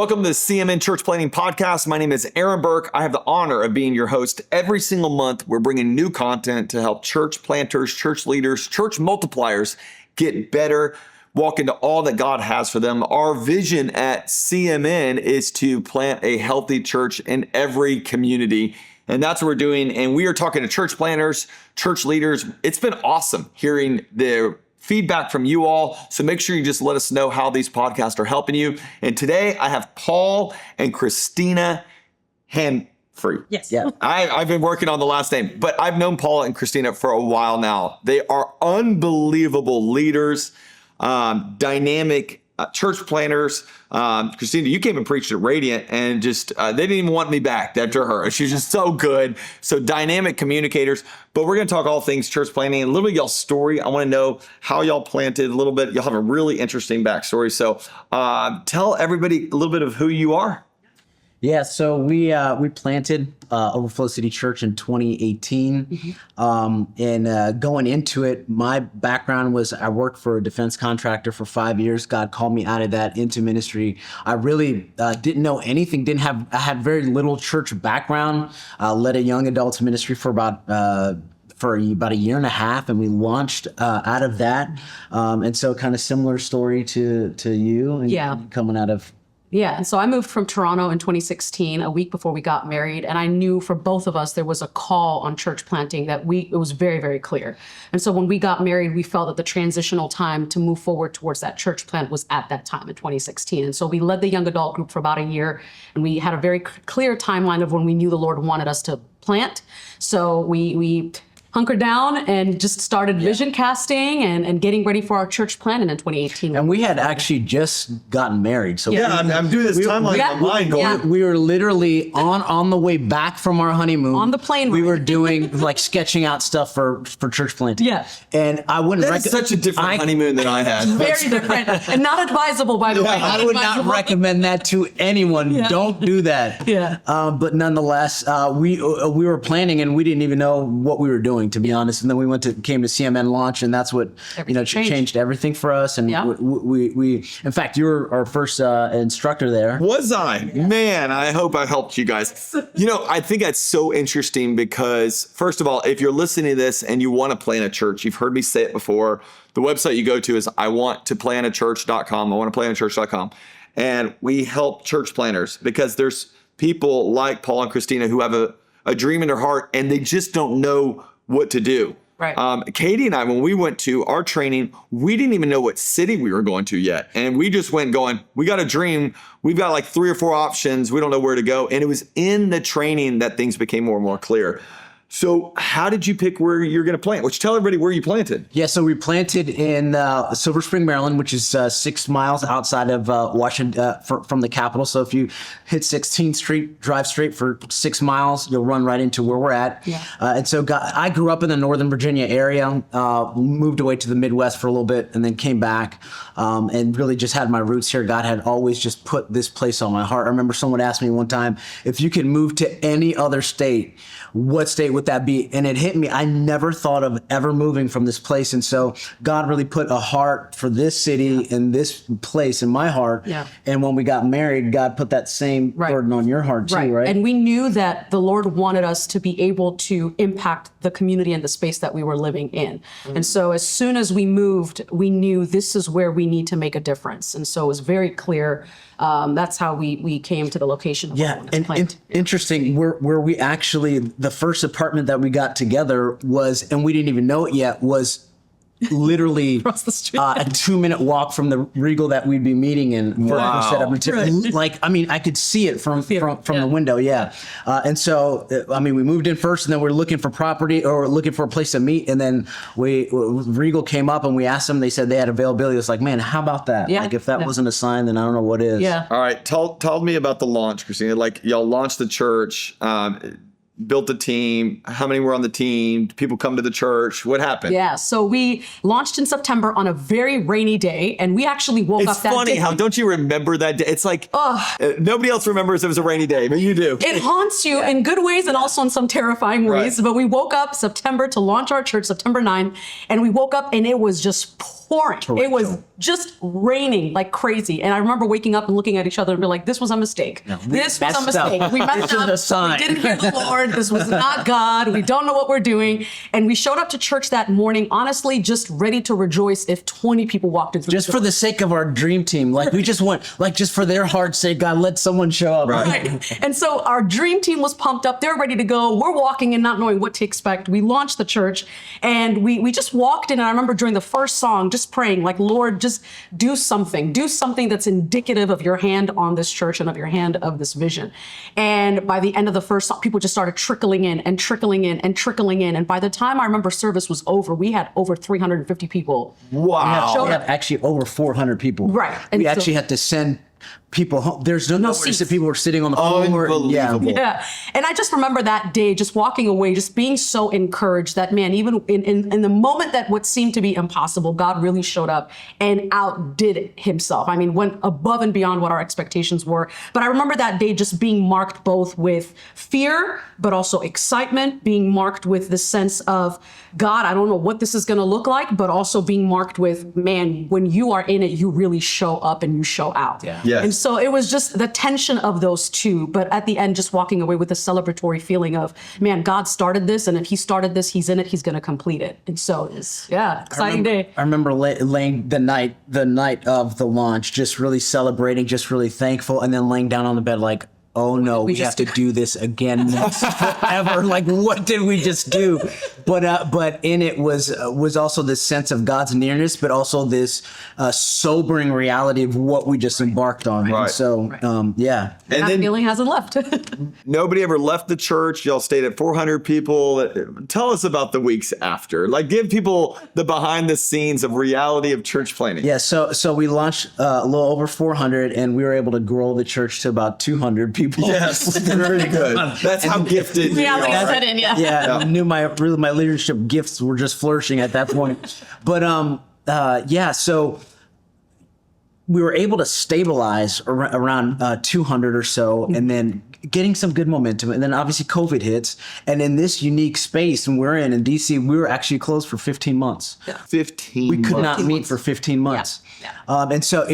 Welcome to the CMN Church Planting Podcast. My name is Aaron Burke. I have the honor of being your host. Every single month, we're bringing new content to help church planters, church leaders, church multipliers get better, walk into all that God has for them. Our vision at CMN is to plant a healthy church in every community. And that's what we're doing. And we are talking to church planters, church leaders. It's been awesome hearing their feedback from you all. So make sure you just let us know how these podcasts are helping you. And today I have Paul and Christina Hanfere. Yes. Yeah. I've been working on the last name, but I've known Paul and Christina for a while now. They are unbelievable leaders, dynamic church planners. Christina, you came and preached at Radiant and just, they didn't even want me back after her. She's just so good. So dynamic communicators, but we're going to talk all things church planting, a little bit of y'all's story. I want to know how y'all planted a little bit. Y'all have a really interesting backstory. So tell everybody a little bit of who you are. Yeah, so we planted Overflow City Church in 2018. And going into it, my background was I worked for a defense contractor for 5 years. God called me out of that into ministry. I really didn't know anything, I had very little church background. Led a young adults ministry for about a year and a half, and we launched out of that. And so kind of similar story to you and coming out of. Yeah. And so I moved from Toronto in 2016, a week before we got married. And I knew for both of us, there was a call on church planting that it was very, very clear. And so when we got married, we felt that the transitional time to move forward towards that church plant was at that time in 2016. And so we led the young adult group for about a year, and we had a very clear timeline of when we knew the Lord wanted us to plant. So we hunkered down and just started vision casting and getting ready for our church planting in 2018. And we had actually just gotten married. So I'm doing this timeline online going. We were literally on the way back from our honeymoon. On the plane We ride. were doing like sketching out stuff for church planting. Yeah. And I wouldn't That's such a different honeymoon than I had. Very different and not advisable, by the way. I would not recommend that to anyone. Yeah. Don't do that. Yeah. But nonetheless, we were planning and we didn't even know what we were doing, to be honest. And then we came to CMN launch, and that's what changed everything for us. And we in fact, you were our first instructor there. Was I? Man, I hope I helped you guys. I think that's so interesting because, first of all, if you're listening to this and you want to plant a church, you've heard me say it before. The website you go to is iwanttoplantatchurch.com. iwanttoplantatchurch.com. And we help church planners because there's people like Paul and Christina who have a dream in their heart and they just don't know what to do. Right. Katie and I, when we went to our training, we didn't even know what city we were going to yet. And we just went going, we got a dream. We've got like 3 or 4 options. We don't know where to go. And it was in the training that things became more and more clear. So how did you pick where you're going to plant? Which tell everybody where you planted. Yeah, so we planted in Silver Spring, Maryland, which is 6 miles outside of Washington from the capital. So if you hit 16th Street, drive straight for 6 miles, you'll run right into where we're at. Yeah. And so I grew up in the Northern Virginia area, moved away to the Midwest for a little bit, and then came back and really just had my roots here. God had always just put this place on my heart. I remember someone asked me one time, if you could move to any other state, what state would that be? And it hit me. I never thought of ever moving from this place. And so God really put a heart for this city and this place in my heart. Yeah. And when we got married, God put that same burden on your heart too, right? And we knew that the Lord wanted us to be able to impact the community and the space that we were living in. And so as soon as we moved, we knew this is where we need to make a difference. And so it was very clear. That's how we came to the location of interesting. Where we actually, the first apartment that we got together was, and we didn't even know it yet, was literally across the street. A 2-minute walk from the Regal that we'd be meeting in for setup. Right. Like, I mean, I could see it from the window. Yeah. And so, I mean, we moved in first and then we're looking for property or looking for a place to meet. And then Regal came up and we asked them, they said they had availability. It's like, man, how about that? Yeah. Like if that wasn't a sign, then I don't know what is. Yeah. All right. Tell me about the launch, Christina. Like y'all launched the church. built a team. How many were on the team? Did people come to the church? What happened? Yeah, so we launched in September on a very rainy day, and we actually woke It's up that funny day. how don't you remember that day? It's like nobody else remembers it was a rainy day, but you do. It haunts you in good ways and also in some terrifying ways. Right. But we woke up September to launch our church, September 9th, and we woke up and it was just pouring. It was just raining like crazy. And I remember waking up and looking at each other and be like, this was a mistake. This was a mistake. We messed up. a sign. We didn't hear the Lord. This was not God. We don't know what we're doing. And we showed up to church that morning, honestly, just ready to rejoice if 20 people walked in through Just for the sake of our dream team. Like we just want, like just for their heart's sake, God, let someone show up. Right. And so our dream team was pumped up. They're ready to go. We're walking in not knowing what to expect. We launched the church and we just walked in. And I remember during the first song, just praying like, Lord, just do something that's indicative of your hand on this church and of your hand of this vision. And by the end of the first song, people just started trickling in and trickling in and trickling in. And by the time I remember service was over, we had over 350 people. Wow. We have actually over 400 people. Right. And We so- actually had to send people home. There's no seats. seats. People were sitting on the floor. Unbelievable. Yeah. And I just remember that day, just walking away, just being so encouraged that, man, even in the moment that what seemed to be impossible, God really showed up and outdid himself. I mean, went above and beyond what our expectations were. But I remember that day just being marked both with fear, but also excitement, being marked with the sense of, God, I don't know what this is going to look like, but also being marked with, man, when you are in it, you really show up and you show out. Yeah. Yes. And so it was just the tension of those two, but at the end, just walking away with a celebratory feeling of, man, God started this, and if he started this, he's in it, he's going to complete it. And so it's, exciting day. I remember laying the night of the launch, just really celebrating, just really thankful, and then laying down on the bed like, oh no, we have to do this again forever. Like, what did we just do? But in it was also this sense of God's nearness, but also this sobering reality of what we just embarked on. Right. And so, yeah. And That then feeling hasn't left. nobody ever left the church. Y'all stayed at 400 people. Tell us about the weeks after. Like, give people the behind the scenes of reality of church planting. Yeah, so we launched a little over 400, and we were able to grow the church to about 200 people. Yes, very good. That's how gifted you Reality are. set in, yeah. Yeah, I knew my leadership gifts were just flourishing at that point. But so we were able to stabilize around 200 or so, and then getting some good momentum. And then obviously COVID hits, and in this unique space and we're in DC, we were actually closed for 15 months. 15 We could months. not meet for 15 months. Yeah. And so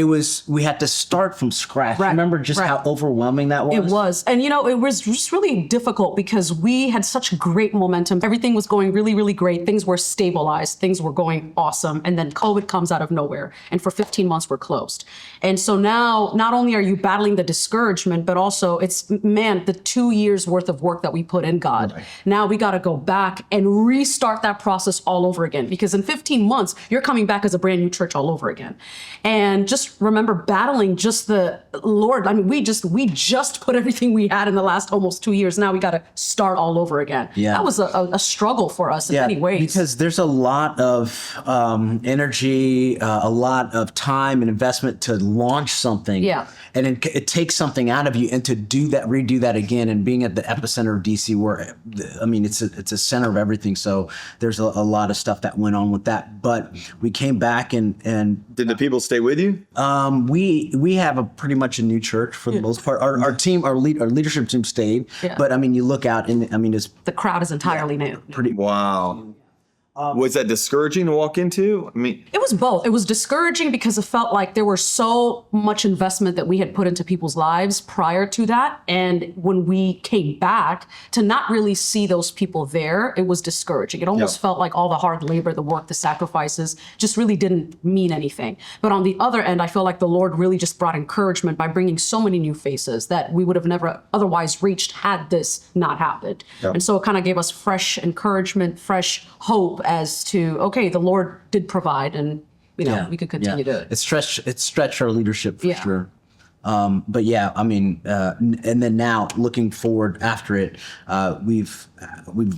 we had to start from scratch. Right, Remember just right. how overwhelming that was? It was. And, it was just really difficult because we had such great momentum. Everything was going really, really great. Things were stabilized. Things were going awesome. And then COVID comes out of nowhere. And for 15 months, we're closed. And so now, not only are you battling the discouragement, but also it's, man, the 2 years worth of work that we put in God. Right. Now we got to go back and restart that process all over again. Because in 15 months, you're coming back as a brand new church all over again. And just remember battling just the Lord. I mean, we just put everything we had in the last almost 2 years. Now we got to start all over again. Yeah. That was a struggle for us in many ways. Because there's a lot of energy, a lot of time and investment to launch something. Yeah. And it takes something out of you, and to redo that again, and being at the epicenter of DC, where I mean, it's a center of everything. So there's a lot of stuff that went on with that. But we came back and did the people stay with you? we have pretty much a new church for the most part. Our team, our leadership team stayed. Yeah. But I mean, you look out and I mean, it's The crowd is entirely new. pretty. Wow. Was that discouraging to walk into? I mean, It was both. It was discouraging because it felt like there was so much investment that we had put into people's lives prior to that. And when we came back to not really see those people there, it was discouraging. It almost felt like all the hard labor, the work, the sacrifices just really didn't mean anything. But on the other end, I feel like the Lord really just brought encouragement by bringing so many new faces that we would have never otherwise reached had this not happened. Yeah. And so it kind of gave us fresh encouragement, fresh hope as to, okay, the Lord did provide, and we could continue to. It stretched our leadership for Yeah. sure. But yeah, I mean, and then now looking forward after it, we've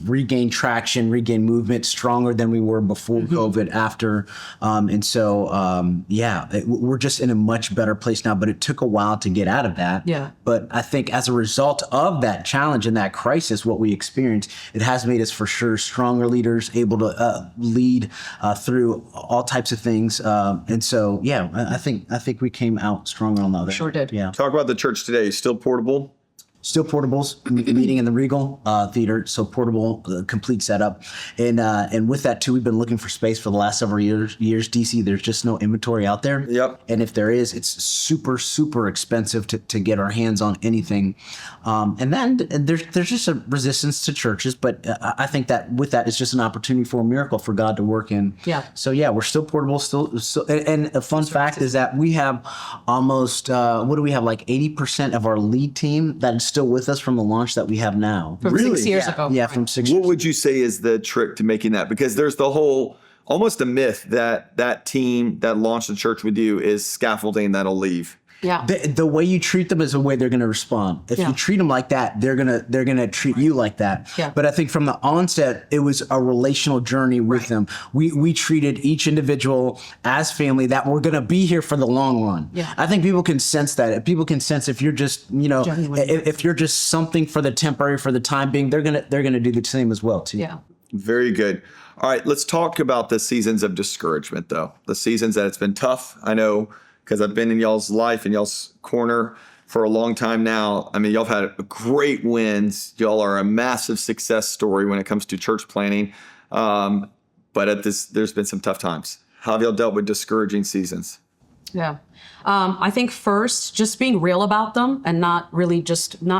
regained traction, regained movement, stronger than we were before COVID. After, and so we're just in a much better place now. But it took a while to get out of that. Yeah. But I think as a result of that challenge and that crisis, what we experienced, it has made us for sure stronger leaders, able to lead through all types of things. And so yeah, I think we came out stronger on the other. Sure did. Yeah. Talk about the church today. Still portable? Still portables, meeting in the Regal Theater, so portable, complete setup, and with that too, we've been looking for space for the last several years. DC, there's just no inventory out there. Yep. And if there is, it's super expensive to get our hands on anything. And then there's just a resistance to churches, but I think that with that, it's just an opportunity for a miracle for God to work in. Yeah. So yeah, we're still portable, and a fun fact is that we have almost what do we have, like 80% of our lead team that's still with us from the launch that we have now. From 6 years ago. Yeah, from 6 What years. would you say is the trick to making that? Because there's the whole, almost a myth that team that launched the church with you is scaffolding that'll leave. Yeah. The way you treat them is the way they're going to respond. If you treat them like that, they're gonna treat you like that. Yeah. But I think from the onset, it was a relational journey with them. We treated each individual as family, that we're going to be here for the long run. Yeah. I think people can sense that. People can sense if you're just if you're just something for the temporary, for the time being, they're gonna do the same as well too. Yeah. Very good. All right, let's talk about the seasons of discouragement, though. The seasons that it's been tough. I know, because I've been in y'all's life and y'all's corner for a long time now. I mean, y'all have had great wins. Y'all are a massive success story when it comes to church planning. But there's been some tough times. How have y'all dealt with discouraging seasons? Yeah. I think first, just being real about them and not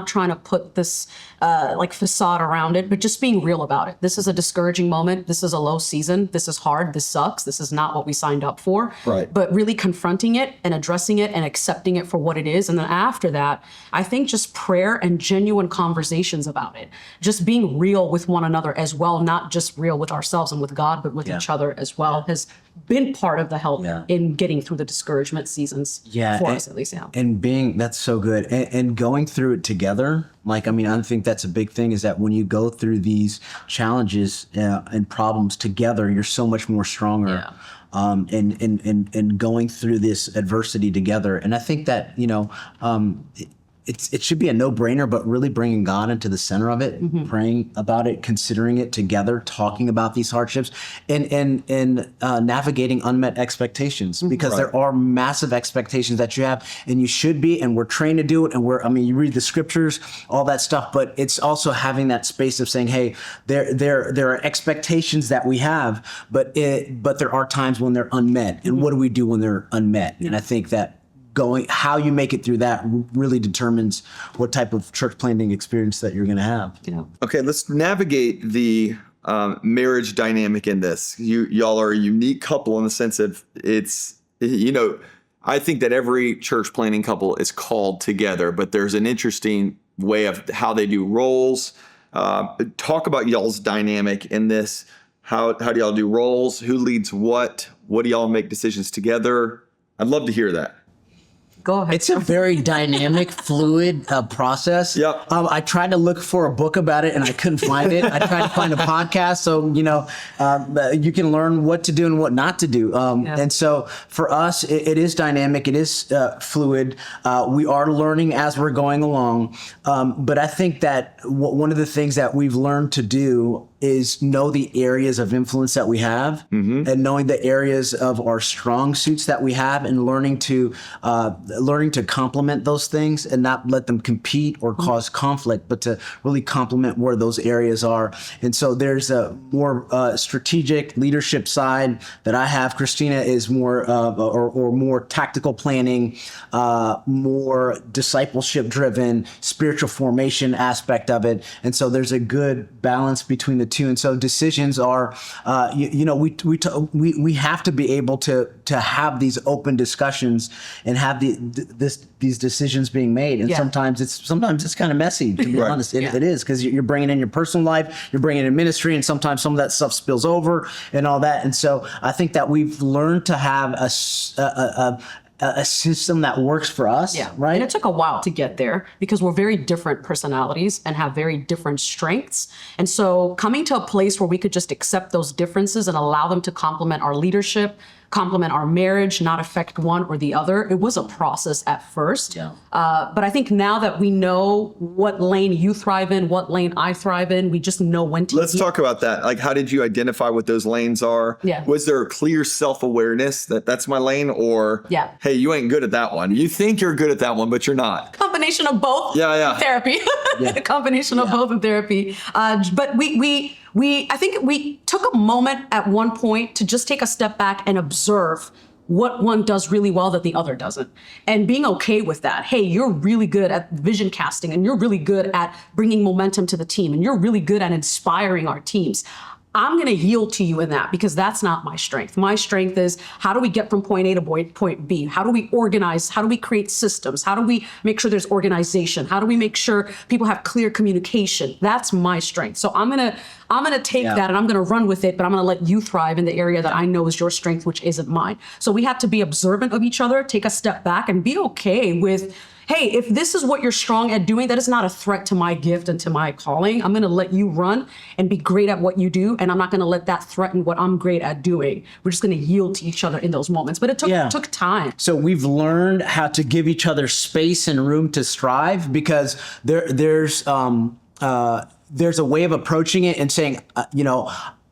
trying to put this facade around it, but just being real about it. This is a discouraging moment. This is a low season. This is hard. This sucks. This is not what we signed up for. Right. But really confronting it and addressing it and accepting it for what it is. And then after that, I think just prayer and genuine conversations about it. Just being real with one another as well, not just real with ourselves and with God, but with each other as well, has been part of the help in getting through the discouragement seasons for us, at least. Yeah. And that's so good. And going through it together, I think that's a big thing, is that when you go through these challenges and problems together, you're so much more stronger. And going through this adversity together. And I think that, it should be a no-brainer, but really bringing God into the center of it, praying about it, considering it together, talking about these hardships, and navigating unmet expectations, because there are massive expectations that you have, and you should be, and we're trained to do it, and you read the scriptures, all that stuff, but it's also having that space of saying, hey, there are expectations that we have, but there are times when they're unmet, and what do we do when they're unmet? And I think that how you make it through that really determines what type of church planting experience that you're going to have. Yeah. Okay, let's navigate the marriage dynamic in this. Y'all are a unique couple in the sense of I think that every church planting couple is called together, but there's an interesting way of how they do roles. Talk about y'all's dynamic in this. How do y'all do roles? Who leads what? What do y'all make decisions together? I'd love to hear that. Go ahead. It's a very dynamic, fluid process. Yep. I tried to look for a book about it and I couldn't find it. I tried to find a podcast so you can learn what to do and what not to do. And so for us, it is dynamic. It is fluid. We are learning as we're going along. But I think that one of the things that we've learned to do is know the areas of influence that we have, and knowing the areas of our strong suits that we have, and learning to complement those things and not let them compete or cause conflict, but to really complement where those areas are. And so there's a more strategic leadership side that I have. Christina is more or more tactical planning, more discipleship driven, spiritual formation aspect of it. And so there's a good balance between the two. And so decisions are, we have to be able to have these open discussions and have these decisions being made. And sometimes it's kind of messy, to be honest. It is, because you're bringing in your personal life, you're bringing in ministry, and sometimes some of that stuff spills over and all that. And so I think that we've learned to have a system that works for us, right? And it took a while to get there because we're very different personalities and have very different strengths. And so coming to a place where we could just accept those differences and allow them to complement our leadership, complement our marriage, not affect one or the other. It was a process at first. But I think now that we know what lane you thrive in, what lane I thrive in, we just know when to. Let's talk about that. Like, how did you identify what those lanes are? Yeah. Was there a clear self-awareness that that's my lane, or hey, you ain't good at that one. You think you're good at that one, but you're not. Combination of both. Therapy. A combination of both in therapy. But I think we took a moment at one point to just take a step back and observe what one does really well that the other doesn't. And being okay with that. Hey, you're really good at vision casting, and you're really good at bringing momentum to the team, and you're really good at inspiring our teams. I'm going to yield to you in that because that's not my strength. My strength is how do we get from point A to point B? How do we organize? How do we create systems? How do we make sure there's organization? How do we make sure people have clear communication? That's my strength. So I'm going to take that and I'm going to run with it, but I'm going to let you thrive in the area that I know is your strength, which isn't mine. So we have to be observant of each other, take a step back, and be okay with, hey, if this is what you're strong at doing, that is not a threat to my gift and to my calling. I'm going to let you run and be great at what you do, and I'm not going to let that threaten what I'm great at doing. We're just going to yield to each other in those moments. But it took time. So we've learned how to give each other space and room to strive because there's a way of approaching it and saying,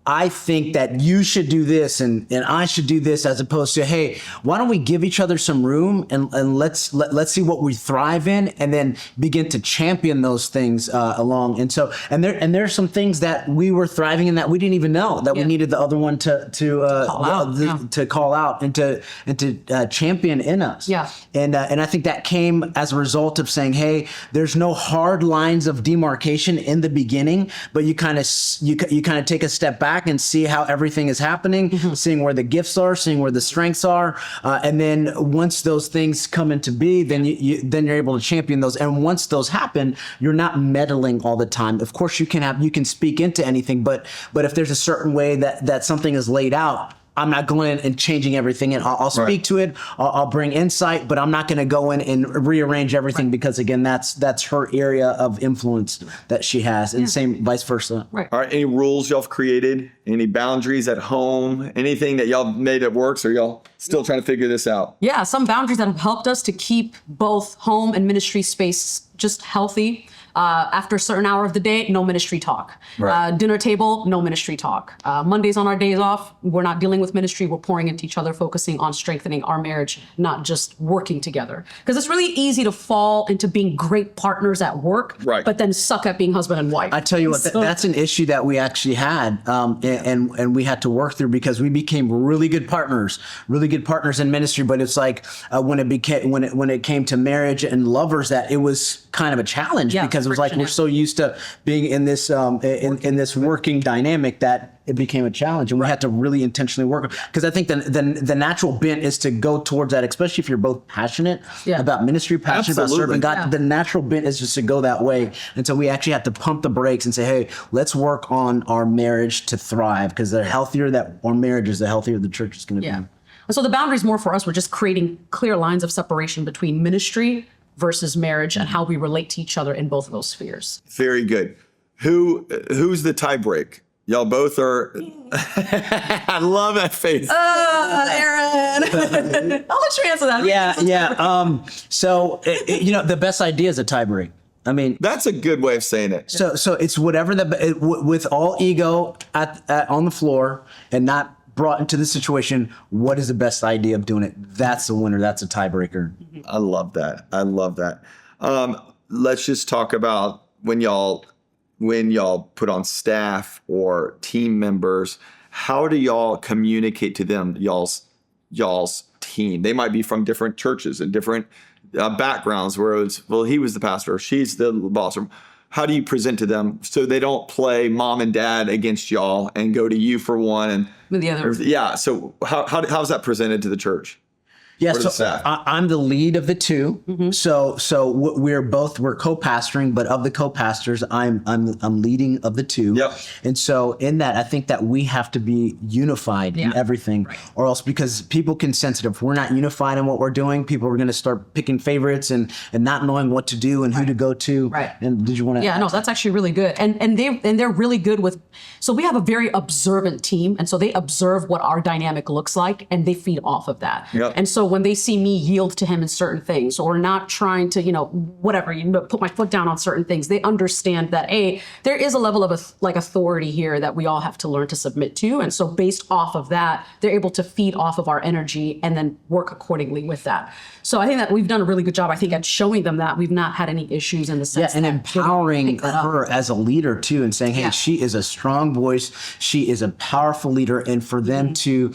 I think that you should do this and I should do this, as opposed to, hey, why don't we give each other some room and let's see what we thrive in and then begin to champion those things along. And so there's some things that we were thriving in that we didn't even know that we needed the other one to call out and to champion in us. And I think that came as a result of saying, hey, there's no hard lines of demarcation in the beginning, but you kind of take a step back and see how everything is happening, seeing where the gifts are, seeing where the strengths are, and then once those things come into be, then you're able to champion those. And once those happen, you're not meddling all the time. Of course, you can speak into anything, but if there's a certain way that something is laid out, I'm not going in and changing everything, and I'll speak to it. I'll bring insight, but I'm not going to go in and rearrange everything because, again, that's her area of influence that she has, and same vice versa. All right. Any rules y'all have created? Any boundaries at home? Anything that y'all made that works, or y'all still trying to figure this out? Yeah, some boundaries that have helped us to keep both home and ministry space just healthy. After a certain hour of the day, no ministry talk. Dinner table, no ministry talk. Mondays on our days off, we're not dealing with ministry. We're pouring into each other, focusing on strengthening our marriage, not just working together. Because it's really easy to fall into being great partners at work, but then suck at being husband and wife. I tell you what, that's an issue that we actually had, and we had to work through because we became really good partners in ministry. But it's like when it came to marriage and lovers, that it was kind of a challenge because it was like we're so used to being in this in this working dynamic that it became a challenge, and we had to really intentionally work. Because I think the natural bent is to go towards that, especially if you're both passionate about ministry, passionate about serving God. The natural bent is just to go that way, and so we actually had to pump the brakes and say, hey, let's work on our marriage to thrive, because the healthier that our marriage is, the healthier the church is going to be. And so the boundaries more for us were just creating clear lines of separation between ministry versus marriage and how we relate to each other in both of those spheres. Very good. Who's the tie break? Y'all both are. I love that face. Aaron. I'll let you answer that. So the best idea is a tie break. I mean, that's a good way of saying it. So it's whatever with all ego on the floor and not brought into the situation, what is the best idea of doing it? That's the winner. That's a tiebreaker. I love that. Let's just talk about when y'all put on staff or team members. How do y'all communicate to them, y'all's team? They might be from different churches and different backgrounds. Where it's, well, he was the pastor, or she's the boss. How do you present to them so they don't play mom and dad against y'all and go to you for one and with the other? Yeah. So how's that presented to the church? Yeah, for the so staff? I'm the lead of the two. We're co-pastoring, but of the co-pastors, I'm leading of the two. Yep. And so in that, I think that we have to be unified in everything, or else, because people can sense it. If we're not unified in what we're doing, people are going to start picking favorites and not knowing what to do and who to go to. Right. And did you want to? Yeah, no, that's actually really good. And they're really good with, so we have a very observant team, and so they observe what our dynamic looks like and they feed off of that. Yep. And so when they see me yield to him in certain things, or not trying to, put my foot down on certain things, they understand that there is a level of authority here that we all have to learn to submit to. And so based off of that, they're able to feed off of our energy and then work accordingly with that. So I think that we've done a really good job, I think, at showing them that we've not had any issues in the sense and that empowering pick that up. her as a leader too, and saying, hey, she is a strong voice, she is a powerful leader, and for them to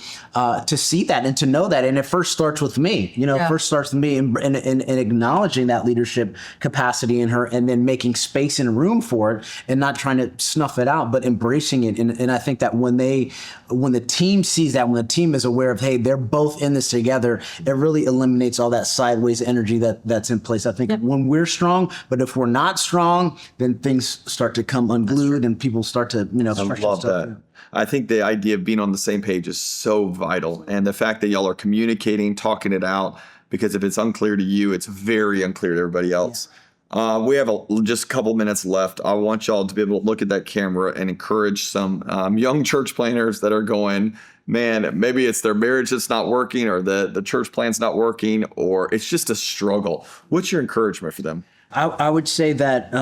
see that and to know that. And it first starts with me, first starts with me, and acknowledging that leadership capacity in her, and then making space and room for it, and not trying to snuff it out, but embracing it. And I think that when the team sees that, when the team is aware of, hey, they're both in this together, it really eliminates all that sideways energy that's in place. I think when we're strong, but if we're not strong, then things start to come unglued and people start to, I love that. I think the idea of being on the same page is so vital. And the fact that y'all are communicating, talking it out, because if it's unclear to you, it's very unclear to everybody else. We have just a couple minutes left. I want y'all to be able to look at that camera and encourage some young church planners that are going, man, maybe it's their marriage that's not working, or the church plan's not working, or it's just a struggle. What's your encouragement for them? I would say that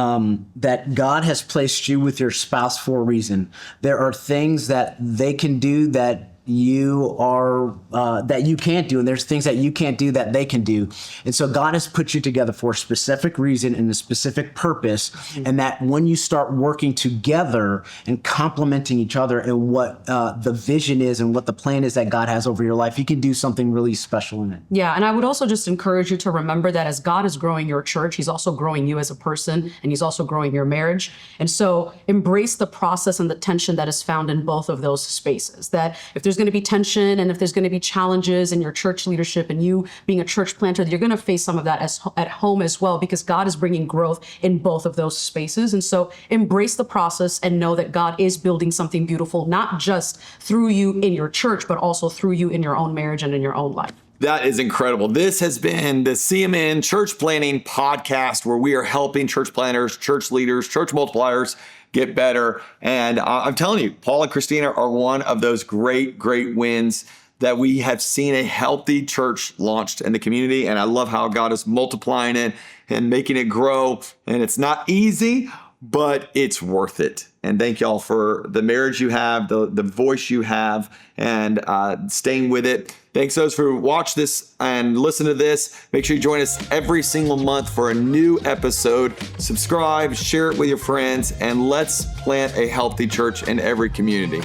that God has placed you with your spouse for a reason. There are things that they can do that you can't do, and there's things that you can't do that they can do. And so God has put you together for a specific reason and a specific purpose, and that when you start working together and complementing each other and what the vision is and what the plan is that God has over your life, you can do something really special in it. Yeah, and I would also just encourage you to remember that as God is growing your church, he's also growing you as a person, and he's also growing your marriage. And so embrace the process and the tension that is found in both of those spaces. That if there's going to be tension and if there's going to be challenges in your church leadership and you being a church planter, you're going to face some of that at home as well, because God is bringing growth in both of those spaces. And so embrace the process and know that God is building something beautiful, not just through you in your church, but also through you in your own marriage and in your own life. That is incredible. This has been the CMN Church Planning Podcast, where we are helping church planners, church leaders, church multipliers get better. And I'm telling you, Paul and Christina are one of those great wins that we have seen a healthy church launched in the community. And I love how God is multiplying it and making it grow. And it's not easy, but it's worth it. And thank y'all for the marriage you have, the voice you have, and staying with it. Thanks those who watch this and listen to this. Make sure you join us every single month for a new episode. Subscribe, share it with your friends, and let's plant a healthy church in every community.